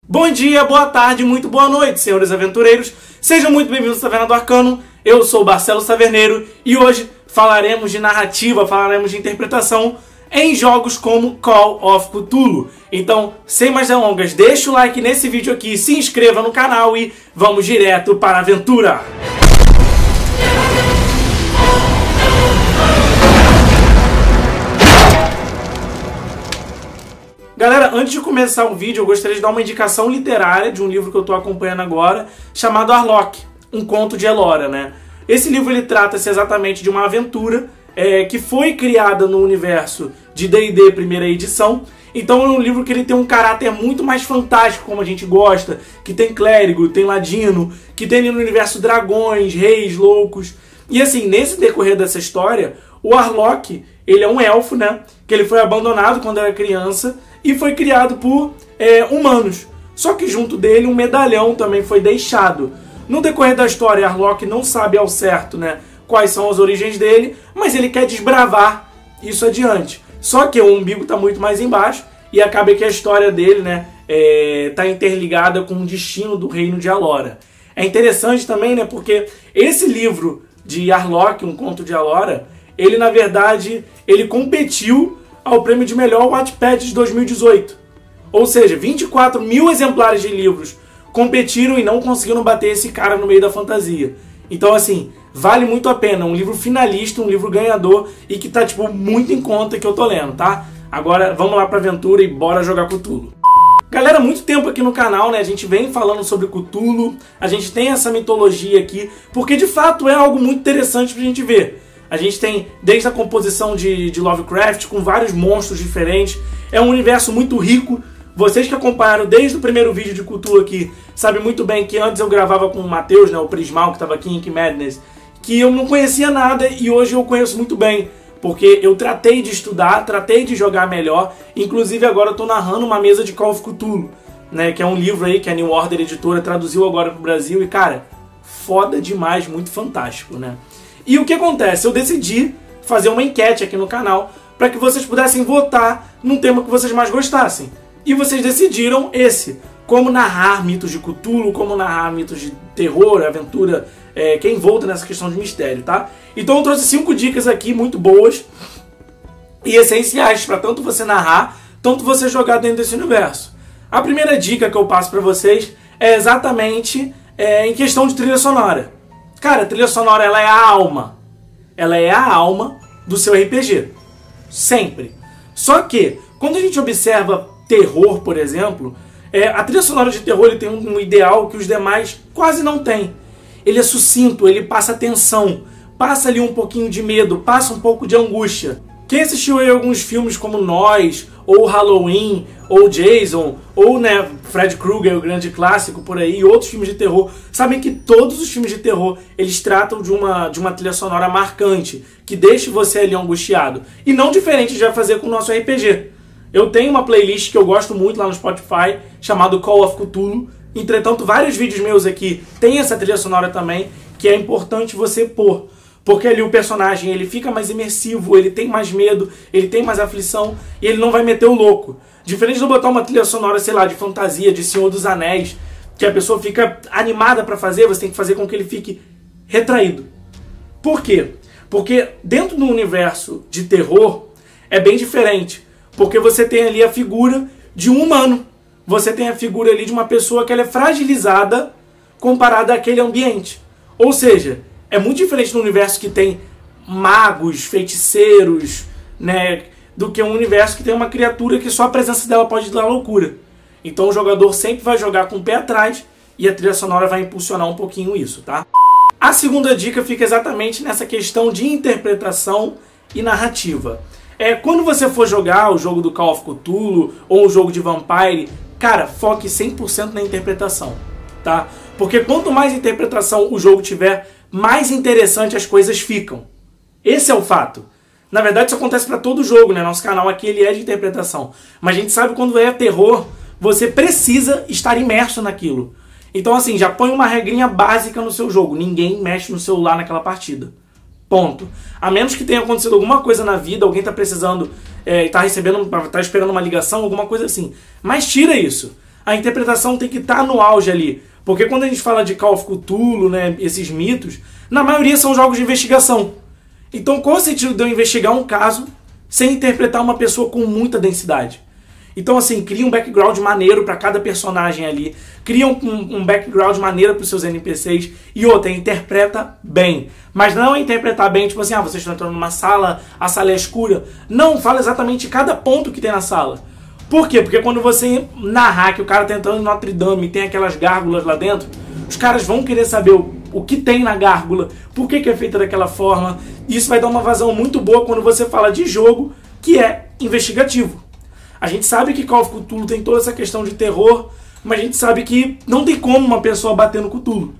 Bom dia, boa tarde, muito boa noite, senhores aventureiros. Sejam muito bem-vindos à Taverna do Arcano. Eu sou o Barcelos Taverneiro e hoje falaremos de narrativa, falaremos de interpretação em jogos como Call of Cthulhu. Então, sem mais delongas, deixa o like nesse vídeo aqui, se inscreva no canal e vamos direto para a aventura. Galera, antes de começar o vídeo, eu gostaria de dar uma indicação literária de um livro que eu estou acompanhando agora, chamado Arlok, um conto de Elora, né? Esse livro ele trata-se exatamente de uma aventura que foi criada no universo de D&D primeira edição. Então é um livro que ele tem um caráter muito mais fantástico, como a gente gosta, que tem clérigo, tem ladino, que tem ali no universo dragões, reis, loucos. E assim, nesse decorrer dessa história, o Arlok, ele é um elfo, né? Que ele foi abandonado quando era criança e foi criado por humanos. Só que junto dele um medalhão também foi deixado. No decorrer da história, Arlok não sabe ao certo, né, quais são as origens dele, mas ele quer desbravar isso adiante. Só que o umbigo está muito mais embaixo e acaba que a história dele, né, tá interligada com o destino do reino de Elora. É interessante também, né, porque esse livro de Arlok, um conto de Elora, ele na verdade ele competiu ao prêmio de melhor Wattpad de 2018. Ou seja, 24 mil exemplares de livros competiram e não conseguiram bater esse cara no meio da fantasia. Então assim, vale muito a pena. Um livro finalista, um livro ganhador e que tá tipo muito em conta que eu tô lendo, tá? Agora vamos lá pra aventura e bora jogar Cthulhu. Galera, muito tempo aqui no canal, né? A gente vem falando sobre Cthulhu, a gente tem essa mitologia aqui, porque de fato é algo muito interessante pra gente ver. A gente tem desde a composição de Lovecraft, com vários monstros diferentes. É um universo muito rico. Vocês que acompanharam desde o primeiro vídeo de Cthulhu aqui, sabem muito bem que antes eu gravava com o Matheus, né, o Prismal, que estava aqui em Ink Madness, que eu não conhecia nada e hoje eu conheço muito bem. Porque eu tratei de estudar, tratei de jogar melhor. Inclusive agora eu estou narrando uma mesa de Call of Cthulhu, né, que é um livro aí que a New Order Editora traduziu agora para o Brasil. E cara, foda demais, muito fantástico, né? E o que acontece? Eu decidi fazer uma enquete aqui no canal para que vocês pudessem votar num tema que vocês mais gostassem. E vocês decidiram esse. Como narrar mitos de Cthulhu, como narrar mitos de terror, aventura, que é envolta nessa questão de mistério, tá? Então eu trouxe 5 dicas aqui muito boas e essenciais para tanto você narrar, tanto você jogar dentro desse universo. A primeira dica que eu passo para vocês é exatamente em questão de trilha sonora. Cara, a trilha sonora ela é a alma. Ela é a alma do seu RPG. Sempre. Só que, quando a gente observa terror, por exemplo, a trilha sonora de terror ele tem um ideal que os demais quase não têm. Ele é sucinto, ele passa tensão, passa ali um pouquinho de medo, passa um pouco de angústia. Quem assistiu aí alguns filmes como Nós, ou Halloween, ou Jason, ou né, Fred Krueger, o grande clássico por aí, e outros filmes de terror, sabem que todos os filmes de terror, eles tratam de uma trilha sonora marcante, que deixe você ali angustiado. E não diferente de já fazer com o nosso RPG. Eu tenho uma playlist que eu gosto muito lá no Spotify, chamado Call of Cthulhu. Entretanto, vários vídeos meus aqui têm essa trilha sonora também, que é importante você pôr. Porque ali o personagem ele fica mais imersivo, ele tem mais medo, ele tem mais aflição e ele não vai meter o louco. Diferente de eu botar uma trilha sonora, sei lá, de fantasia, de Senhor dos Anéis, que a pessoa fica animada pra fazer, você tem que fazer com que ele fique retraído. Por quê? Porque dentro do universo de terror é bem diferente. Porque você tem ali a figura de um humano. Você tem a figura ali de uma pessoa que ela é fragilizada comparada àquele ambiente. Ou seja, é muito diferente no universo que tem magos, feiticeiros, né, do que um universo que tem uma criatura que só a presença dela pode dar loucura. Então o jogador sempre vai jogar com o pé atrás e a trilha sonora vai impulsionar um pouquinho isso, tá? A segunda dica fica exatamente nessa questão de interpretação e narrativa. Quando você for jogar o jogo do Call of Cthulhu ou o jogo de Vampire, cara, foque 100% na interpretação, tá? Porque quanto mais interpretação o jogo tiver, mais interessante as coisas ficam. Esse é o fato. Na verdade, isso acontece para todo jogo, né? Nosso canal aqui ele é de interpretação. Mas a gente sabe que quando é terror, você precisa estar imerso naquilo. Então, assim, já põe uma regrinha básica no seu jogo. Ninguém mexe no celular naquela partida. Ponto. A menos que tenha acontecido alguma coisa na vida, alguém está precisando, está esperando uma ligação, alguma coisa assim. Mas tira isso. A interpretação tem que estar no auge ali. Porque quando a gente fala de Call of Cthulhu, né, esses mitos, na maioria são jogos de investigação. Então qual é o sentido de eu investigar um caso sem interpretar uma pessoa com muita densidade? Então assim, cria um background maneiro para cada personagem ali, cria um background maneiro para os seus NPCs e outra, interpreta bem. Mas não é interpretar bem, tipo assim, vocês estão entrando numa sala, a sala é escura. Não, fala exatamente cada ponto que tem na sala. Por quê? Porque quando você narrar que o cara tá entrando em Notre Dame e tem aquelas gárgulas lá dentro, os caras vão querer saber o que tem na gárgula, por que é feita daquela forma. Isso vai dar uma vazão muito boa quando você fala de jogo que é investigativo. A gente sabe que Call of Cthulhu tem toda essa questão de terror, mas a gente sabe que não tem como uma pessoa bater no Cthulhu.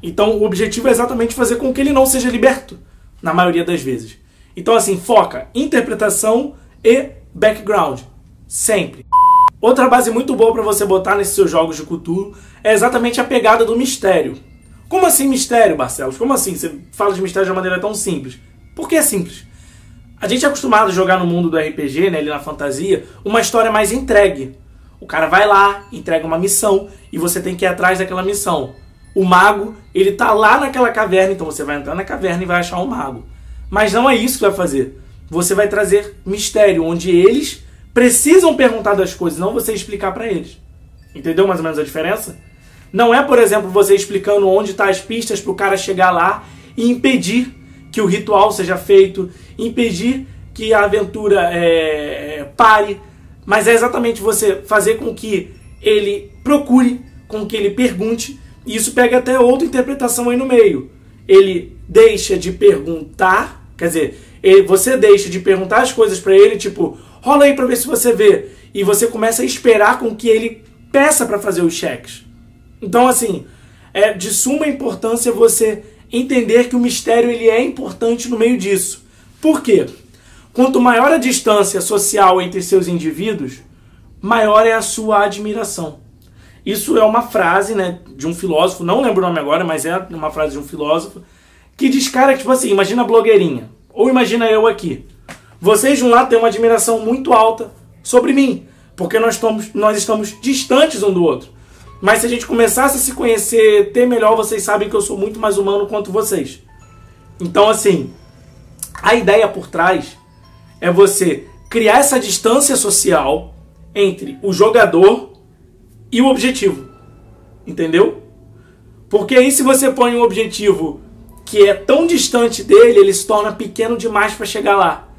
Então o objetivo é exatamente fazer com que ele não seja liberto, na maioria das vezes. Então assim, foca interpretação e background, sempre. Outra base muito boa para você botar nesses seus jogos de Cthulhu é exatamente a pegada do mistério. Como assim mistério, Barcelos? Como assim você fala de mistério de uma maneira tão simples? Por que é simples? A gente é acostumado a jogar no mundo do RPG, né, ali na fantasia, uma história mais entregue. O cara vai lá, entrega uma missão e você tem que ir atrás daquela missão. O mago, ele tá lá naquela caverna, então você vai entrar na caverna e vai achar o mago. Mas não é isso que vai fazer. Você vai trazer mistério, onde eles precisam perguntar das coisas, não você explicar pra eles. Entendeu mais ou menos a diferença? Não é, por exemplo, você explicando onde tá as pistas pro cara chegar lá e impedir que o ritual seja feito, impedir que a aventura pare, mas é exatamente você fazer com que ele procure, com que ele pergunte, e isso pega até outra interpretação aí no meio. Ele deixa de perguntar, quer dizer, você deixa de perguntar as coisas para ele, tipo, rola aí para ver se você vê, e você começa a esperar com que ele peça para fazer os cheques. Então assim, é de suma importância você entender que o mistério ele é importante no meio disso. Por quê? Quanto maior a distância social entre seus indivíduos, maior é a sua admiração. Isso é uma frase, né, de um filósofo, não lembro o nome agora, mas é uma frase de um filósofo, que diz, cara, tipo assim, imagina a blogueirinha, ou imagina eu aqui. Vocês de um lado têm uma admiração muito alta sobre mim, porque nós estamos distantes um do outro. Mas se a gente começasse a se conhecer, ter melhor, vocês sabem que eu sou muito mais humano quanto vocês. Então, assim, a ideia por trás é você criar essa distância social entre o jogador e o objetivo. Entendeu? Porque aí se você põe um objetivo que é tão distante dele, ele se torna pequeno demais para chegar lá.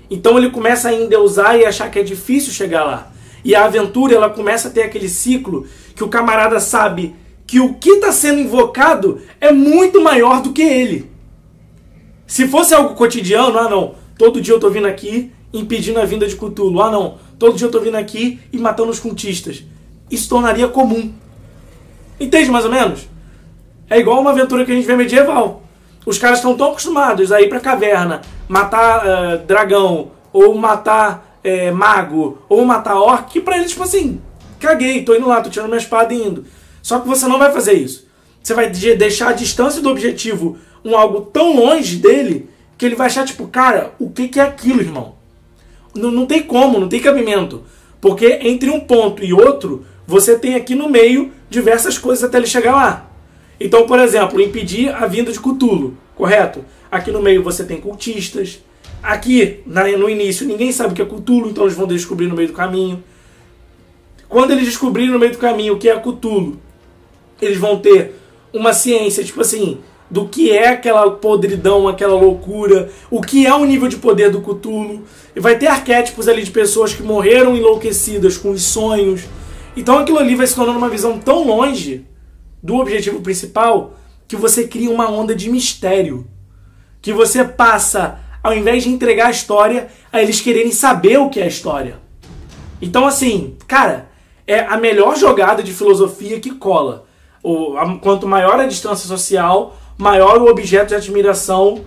Então ele começa a endeusar e achar que é difícil chegar lá. E a aventura ela começa a ter aquele ciclo que o camarada sabe que o que está sendo invocado é muito maior do que ele. Se fosse algo cotidiano, não, todo dia eu tô vindo aqui impedindo a vinda de Cthulhu, não, todo dia eu tô vindo aqui e matando os cultistas. Isso tornaria comum. Entende mais ou menos? É igual uma aventura que a gente vê medieval. Os caras estão tão acostumados a ir pra caverna, matar dragão, ou matar mago, ou matar orc, que pra eles, tipo assim, caguei, tô indo lá, tô tirando minha espada e indo. Só que você não vai fazer isso. Você vai deixar a distância do objetivo algo tão longe dele, que ele vai achar, tipo, cara, o que é aquilo, irmão? Não tem como, não tem cabimento. Porque entre um ponto e outro, você tem aqui no meio diversas coisas até ele chegar lá. Então, por exemplo, impedir a vinda de Cthulhu, correto? Aqui no meio você tem cultistas. Aqui, no início, ninguém sabe o que é Cthulhu, então eles vão descobrir no meio do caminho. Quando eles descobrirem no meio do caminho o que é Cthulhu, eles vão ter uma ciência, tipo assim, do que é aquela podridão, aquela loucura, o que é o nível de poder do Cthulhu. E vai ter arquétipos ali de pessoas que morreram enlouquecidas com os sonhos. Então aquilo ali vai se tornando uma visão tão longe do objetivo principal que você cria uma onda de mistério. Que você passa, ao invés de entregar a história, a eles quererem saber o que é a história. Então assim, cara, é a melhor jogada de filosofia que cola. Quanto maior a distância social, maior o objeto de admiração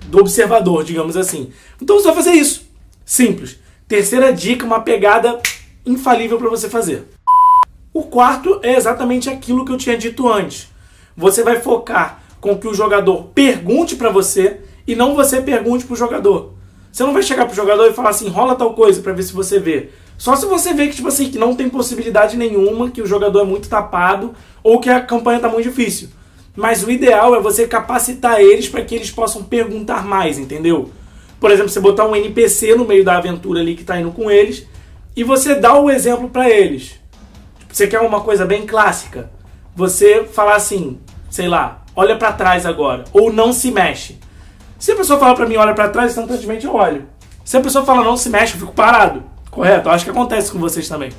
do observador, digamos assim. Então você vai fazer isso. Simples. Terceira dica, uma pegada infalível para você fazer. O quarto é exatamente aquilo que eu tinha dito antes. Você vai focar com que o jogador pergunte para você e não você pergunte para o jogador. Você não vai chegar para o jogador e falar assim, rola tal coisa para ver se você vê. Só se você vê que, tipo assim, que não tem possibilidade nenhuma, que o jogador é muito tapado ou que a campanha tá muito difícil. Mas o ideal é você capacitar eles para que eles possam perguntar mais, entendeu? Por exemplo, você botar um NPC no meio da aventura ali que tá indo com eles e você dá o exemplo para eles. Você quer uma coisa bem clássica? Você falar assim, sei lá, olha para trás agora, ou não se mexe. Se a pessoa fala para mim, olha para trás, instantaneamente eu olho. Se a pessoa fala não se mexe, eu fico parado. Correto? Eu acho que acontece com vocês também.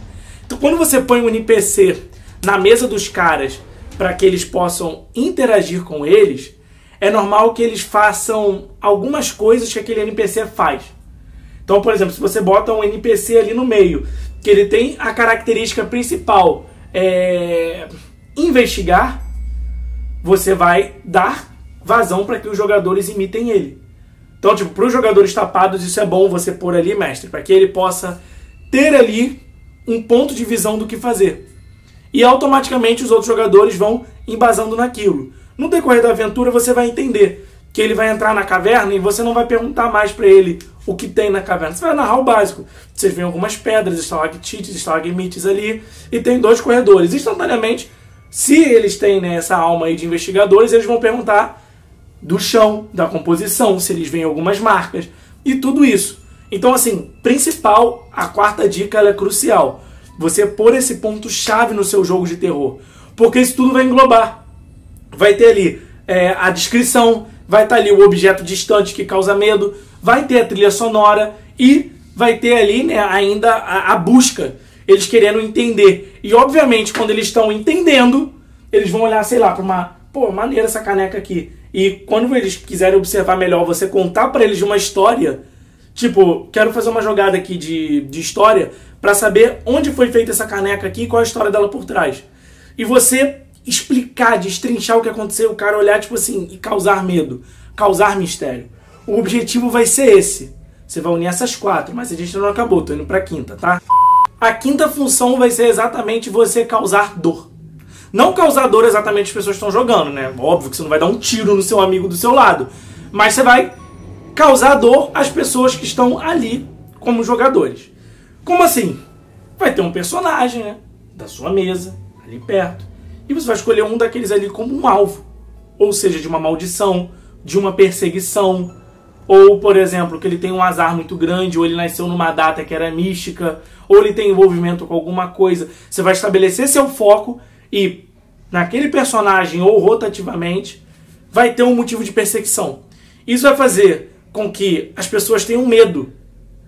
Então, quando você põe um NPC na mesa dos caras para que eles possam interagir com eles, é normal que eles façam algumas coisas que aquele NPC faz. Então, por exemplo, se você bota um NPC ali no meio, que ele tem a característica principal, investigar, você vai dar vazão para que os jogadores imitem ele. Então, tipo, para os jogadores tapados, isso é bom você pôr ali, mestre, para que ele possa ter ali um ponto de visão do que fazer. E automaticamente os outros jogadores vão embasando naquilo. No decorrer da aventura você vai entender que ele vai entrar na caverna e você não vai perguntar mais para ele o que tem na caverna. Você vai narrar o básico. Vocês veem algumas pedras, estalactites, estalagmites ali, e tem 2 corredores. Instantaneamente, se eles têm, né, essa alma aí de investigadores, eles vão perguntar do chão, da composição, se eles veem algumas marcas e tudo isso. Então, assim, principal, a 4ª dica, ela é crucial. Você pôr esse ponto-chave no seu jogo de terror. Porque isso tudo vai englobar. Vai ter ali a descrição, vai estar ali o objeto distante que causa medo, vai ter a trilha sonora e vai ter ali, né, ainda a busca. Eles querendo entender. E, obviamente, quando eles estão entendendo, eles vão olhar, sei lá, para uma... Pô, maneira essa caneca aqui. E quando eles quiserem observar melhor, você contar para eles de uma história... Tipo, quero fazer uma jogada aqui de história para saber onde foi feita essa caneca aqui e qual é a história dela por trás. E você explicar, destrinchar o que aconteceu, o cara olhar, tipo assim, e causar medo, causar mistério. O objetivo vai ser esse. Você vai unir essas 4, mas a gente não acabou, tô indo pra 5ª, tá? A 5ª função vai ser exatamente você causar dor. Não causar dor exatamente as pessoas que estão jogando, né? Óbvio que você não vai dar um tiro no seu amigo do seu lado, mas você vai causar dor às pessoas que estão ali como jogadores. Como assim? Vai ter um personagem, né, da sua mesa, ali perto, e você vai escolher um daqueles ali como um alvo. Ou seja, de uma maldição, de uma perseguição, ou, por exemplo, que ele tem um azar muito grande, ou ele nasceu numa data que era mística, ou ele tem envolvimento com alguma coisa. Você vai estabelecer seu foco e, naquele personagem ou rotativamente, vai ter um motivo de perseguição. Isso vai fazer com que as pessoas tenham medo.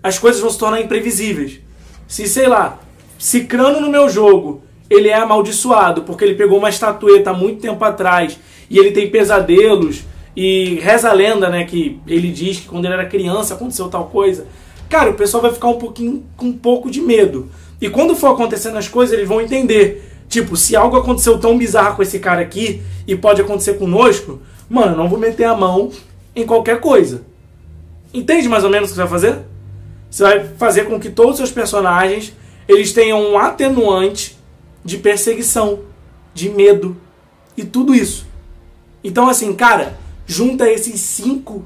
As coisas vão se tornar imprevisíveis. Se, sei lá, Cicrano no meu jogo, ele é amaldiçoado porque ele pegou uma estatueta há muito tempo atrás e ele tem pesadelos e reza a lenda, né, que ele diz que quando ele era criança aconteceu tal coisa. Cara, o pessoal vai ficar com um pouco de medo. E quando for acontecendo as coisas, eles vão entender. Tipo, se algo aconteceu tão bizarro com esse cara aqui e pode acontecer conosco, mano, eu não vou meter a mão em qualquer coisa. Entende mais ou menos o que você vai fazer? Você vai fazer com que todos os seus personagens eles tenham um atenuante de perseguição, de medo e tudo isso. Então, assim, cara, junta esses 5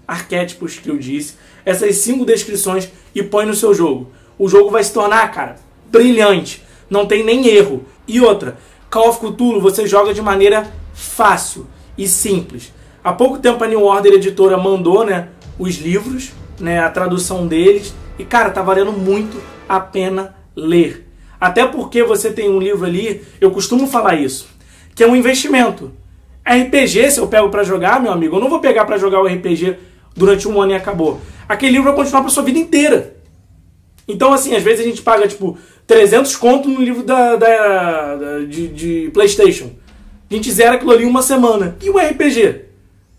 arquétipos que eu disse, essas 5 descrições e põe no seu jogo. O jogo vai se tornar, cara, brilhante. Não tem nem erro. E outra, Call of Cthulhu você joga de maneira fácil e simples. Há pouco tempo a New Order Editora mandou, né, os livros, né, a tradução deles. E, cara, tá valendo muito a pena ler. Até porque você tem um livro ali, eu costumo falar isso, que é um investimento. RPG, se eu pego pra jogar, meu amigo, eu não vou pegar pra jogar o RPG durante um ano e acabou. Aquele livro vai continuar pra sua vida inteira. Então, assim, às vezes a gente paga, tipo, 300 conto no livro de PlayStation. A gente zera aquilo ali em uma semana. E o RPG?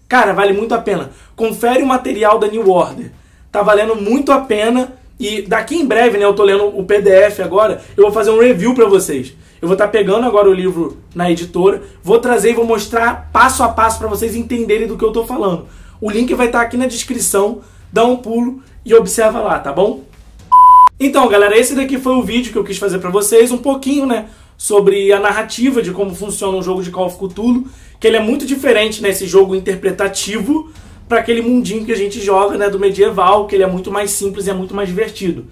Cara, vale muito a pena. Confere o material da New Order. Tá valendo muito a pena. E daqui em breve, né, eu tô lendo o PDF agora, eu vou fazer um review pra vocês. Eu vou estar pegando agora o livro na editora, vou trazer e vou mostrar passo a passo pra vocês entenderem do que eu tô falando. O link vai estar aqui na descrição, dá um pulo e observa lá, tá bom? Então, galera, esse daqui foi o vídeo que eu quis fazer pra vocês, um pouquinho, né, sobre a narrativa de como funciona um jogo de Call of Cthulhu, que ele é muito diferente nesse jogo interpretativo para aquele mundinho que a gente joga, né, do medieval, que ele é muito mais simples e é muito mais divertido.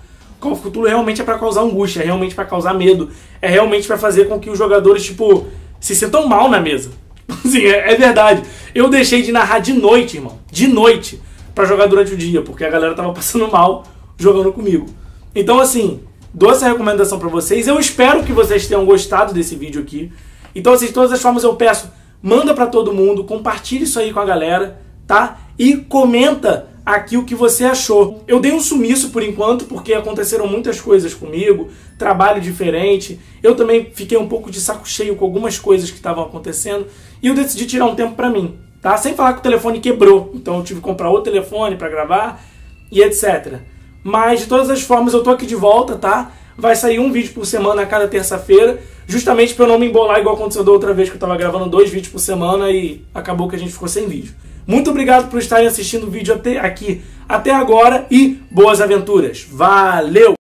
Call of Cthulhu realmente é pra causar angústia, é realmente pra causar medo, é realmente pra fazer com que os jogadores, tipo, se sintam mal na mesa. Assim, é verdade. Eu deixei de narrar de noite, irmão, de noite, pra jogar durante o dia, porque a galera tava passando mal jogando comigo. Então, assim, dou essa recomendação pra vocês. Eu espero que vocês tenham gostado desse vídeo aqui. Então, assim, de todas as formas eu peço, manda pra todo mundo, compartilhe isso aí com a galera, tá? E comenta aqui o que você achou. Eu dei um sumiço por enquanto, porque aconteceram muitas coisas comigo, trabalho diferente, eu também fiquei um pouco de saco cheio com algumas coisas que estavam acontecendo, e eu decidi tirar um tempo pra mim, tá? Sem falar que o telefone quebrou, então eu tive que comprar outro telefone pra gravar, e etc. Mas, de todas as formas, eu tô aqui de volta, tá? Vai sair um vídeo por semana a cada terça-feira, justamente pra eu não me embolar igual aconteceu da outra vez que eu tava gravando 2 vídeos por semana e acabou que a gente ficou sem vídeo. Muito obrigado por estarem assistindo o vídeo até agora e boas aventuras. Valeu!